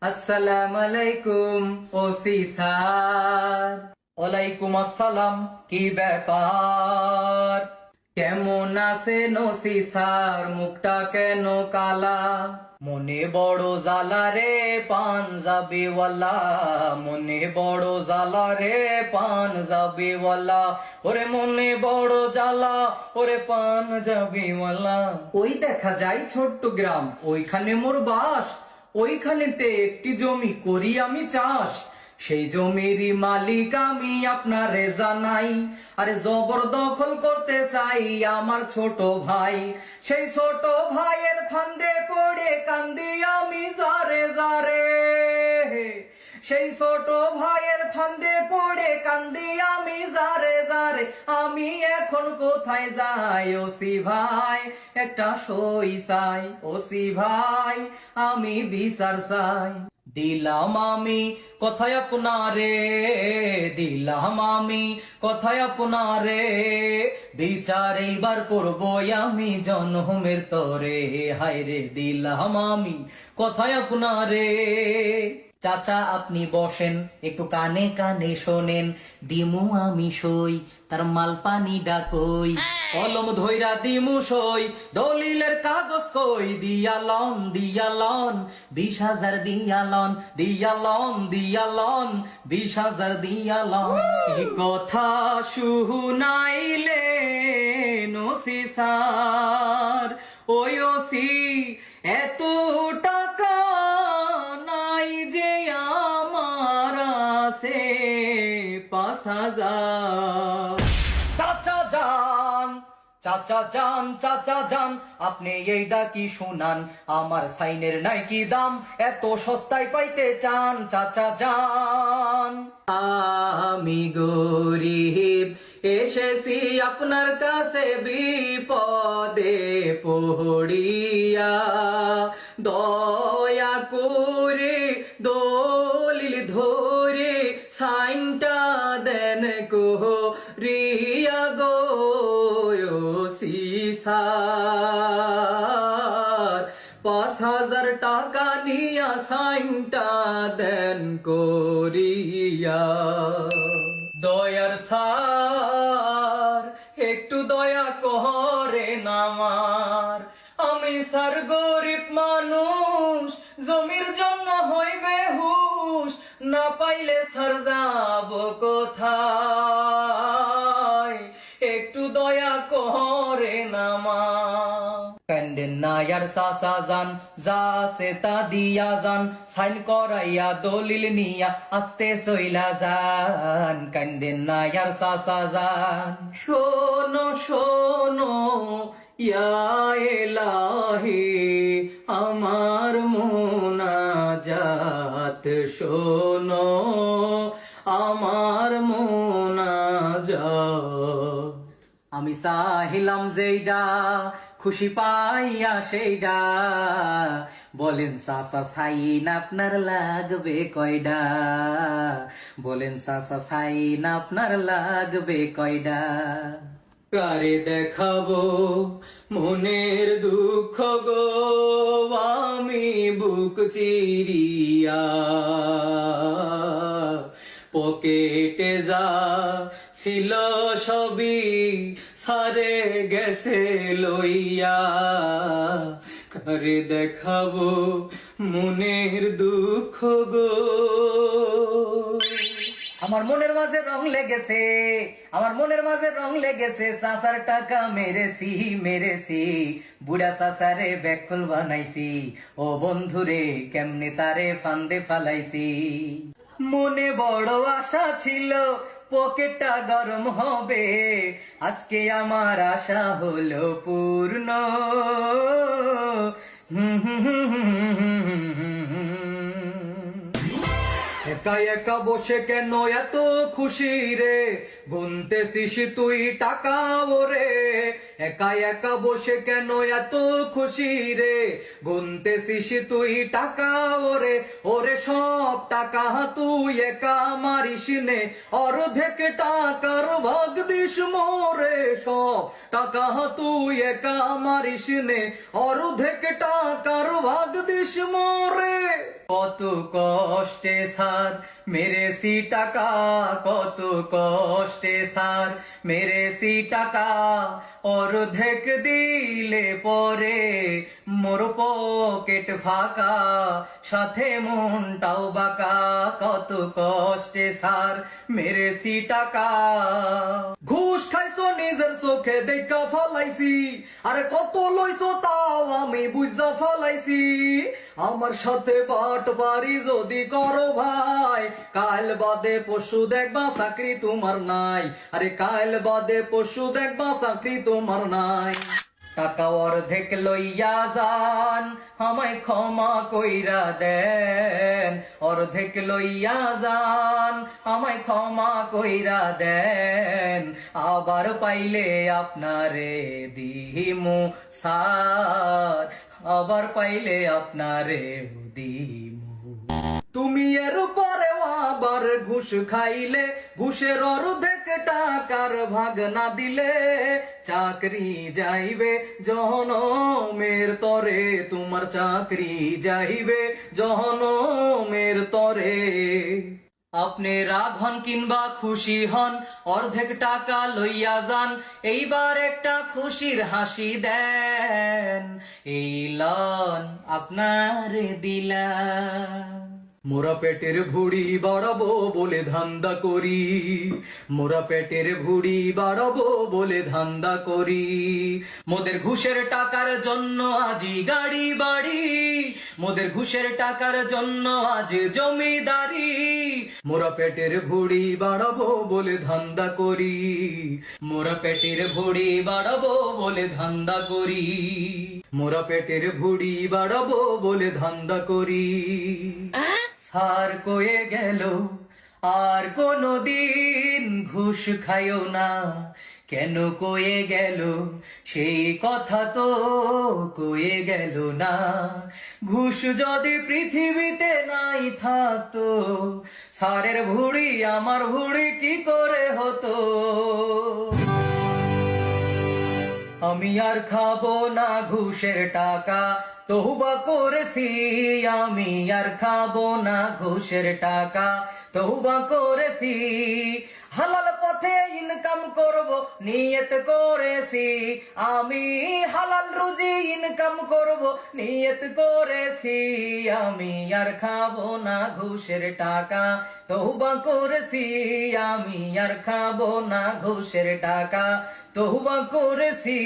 আসসালামু আলাইকুম OC sir. ওয়ালাইকুম আসসালাম। কি ব্যাপার? কেমন আছেন ওসি স্যার? মুখটা কেন কালা? মনে বড় জ্বালা রে পাঞ্জাবিওয়ালা, মনে বড় জ্বালা রে পাঞ্জাবিওয়ালা, ওরে মনে বড় জ্বালা ওরে পাঞ্জাবিওয়ালা। ওই দেখা যায় ছোট্ট গ্রাম, ওইখানে মোর বাস। ওইখানেতে একটি জমি করি আমি চাষ। সেই জমিরই মালিক আমি আপনারে জানাই। আরে জবরদখল করতে চাই আমার ছোট ভাই। সেই ছোট ভাইয়ের ফান্দে পড়ে কান্দি আমি জারে জারে। সেই ছোট ভাইয়ের ফান্দে পড়ে কান্দি আমি জারে জারে। আমি এখন কোথায় যাই ওসি ভাই? একটা সই চাই ওসি ভাই, আমি বিচার চাই। দিলাম আমি কথায় আপনারে, দিলাম আমি কথায় আপনারে, বিচার এইবার করবো আমি জনমের তরে। হায়রে দিলাম আমি কথায় আপনারে। চাচা আপনি বসেন, একটু কানে কানে শোনেন, দিমু আমি সই, তার মাল পানি ডাকই, কলম ধইরা দিমু সই, দলিলের কাগজ কই, দিয়ালন দিয়ালন 20,000 দিয়ালন, দিয়ালন দিয়ালন 20,000 দিয়ালন। এই কথা শুনাইলে ওসি স্যার, ওই ওসি এত টাকা নাই যে আমার আছে 5,000। চাচা যান, চাচা যান, চাচা যান, আপনি এইটা কি শুনান? আমার সাইনের নাই কি দাম, এত সস্তায় পাইতে চান? চাচা যান। আমি গরিব এসেছি আপনার কাছে বিপদে পড়িয়া, দয়া করে দলিল ধরে সাইনটা দেন কো রিয়া গো ওসি স্যার। 5,000 টাকা নিয়া সাইনটা দেন করিয়া। দয়ার স্যার একটু দয়া করেন আমার, আমি স্যার গরিব মানুষ, জমির জন্য হইবে হুশ, না পাইলে স্যার যাব কোথায়? একটু দয়া করেন আমার। কান্দেন না ইয়ার চাচা যান, যা সে তা দিয়া যান, সাইন করাইয়া দলিল নিয়া আস্তে চইলা যান। কান্দেন না ইয়ার চাচা যান। শোনো শোনো ইয়া এলাহি, আমার মোনাজাত শোনো, আমার মোনাজাত। আমি চাহিলাম যেইডা খুশি পাইয়া সেইডা, বলেন চাচা সাইন আপনার লাগবে কয়ডা? বলেন চাচা সাইন আপনার লাগবে কয়ডা? কারে দেখাবো মনের দুঃখ গো, আমি বুক চিরিয়া, পকেটে যা ছিল সবই সারে গেছে লইয়া। কারে দেখাবো মনের দুঃখ গো। আমার মনের মাঝে রং লেগেছে, আমার মনের মাঝে রং লেগেছে, চাচার টাকা মেরেছি মেরেছি, বুড়া চাচারে ব্যাকুল বানাইছি, ও বন্ধুরে কেমনে তারে ফান্দে ফালাইছি। মনে বড় আশা ছিল পকেটটা গরম হবে, আজকে আমার আশা হলো পূর্ণ। একা একা বসে কেন এত খুশি রে, গুনতেছিস তুই টাকা ওরে। একা একা বসে কেন এত খুশি রে, গুনতেছিস তুই টাকা ওরে। ওরে সব টাকা তুই একা মারিস নে, অর্ধেক টাকার ভাগ দিস মোরে। সব টাকা তুই একা মারিস নে, অর্ধেক টাকার ভাগ দিস মোরে। কত কষ্টে সার মেরেছি টাকা, কত কষ্টে সার মেরেছি টাকা, অর্ধেক দিলে পরে মোর পকেট ফাঁকা, সাথে মনটাও বাঁকা। কত কষ্টে সার মেরেছি টাকা। ঘুষ খাইছো নিজের চোখে দেখা ফালাইছি, আরে কত লইছো তাও আমি বুঝা ফালাইছি। আমার সাথে বাট বাড়ি যদি করো ভাই, কাল বাদে পশু দেখবা চাকরি তোমার নাই। আরে কাল বাদে পশু দেখবা চাকরি তোমার নাই। টাকা অর্ধেক লইয়া যান, আমায় ক্ষমা কইরা দেন। অর্ধেক লইয়া যান, আমায় ক্ষমা কইরা দেন। আবার পাইলে আপনারে দিমু সার, আবার পাইলে আপনারে দিমু। তুমি এর পরে আবার ঘুষ খাইলে, ঘুষের অর্ধেক টাকার ভাগ না দিলে, চাকরি যাইবে জনমের তরে, তোমার চাকরি যাইবে জনমের তরে। আপনি রাগ হন কিংবা খুশি হন, অর্ধেক টাকা লইয়া যান, এইবার একটা খুশির হাসি দেন। এই লন আপনারে দিলাম। মোরা পেটের ভুড়ি বাড়াবো বলে ধান্দা করি, মোরা পেটের ভুড়ি বাড়াবো বলে ধান্দা করি। মোদের ঘুষের টাকার জন্য আজি গাড়ি বাড়ি, মোদের ঘুষের টাকার জন্য আজ জমিদারি। মোরা পেটের ভুড়ি বাড়াবো বলে ধান্দা করি, মোরা পেটের ভুড়ি বাড়াবো বলে ধান্দা করি, মোরা পেটের ভুড়ি বাড়াবো বলে ধান্দা করি। সার কয়ে গেল আর কোনদিন ঘুষ খাইও না, কেন কয়ে গেল সেই কথা তো কয়ে গেল না। ঘুষ যদি পৃথিবীতে নাই থাকতো, সারের ভুড়ি আমার ভুড়ি কি করে হতো। আমি আর খাবো না ঘুষের টাকা, তওবা করেছি। আমি আর খাবো না ঘুষের টাকা, তওবা করেছি। হালাল পথে ইনকাম করব নিয়ত করেছি, আমি হালাল রুজি ইনকাম করব নিয়ত করেছি। আমি আর খাবো না ঘুষের টাকা, তওবা করেছি। আমি আর খাবো না ঘুষের টাকা, তওবা করেছি।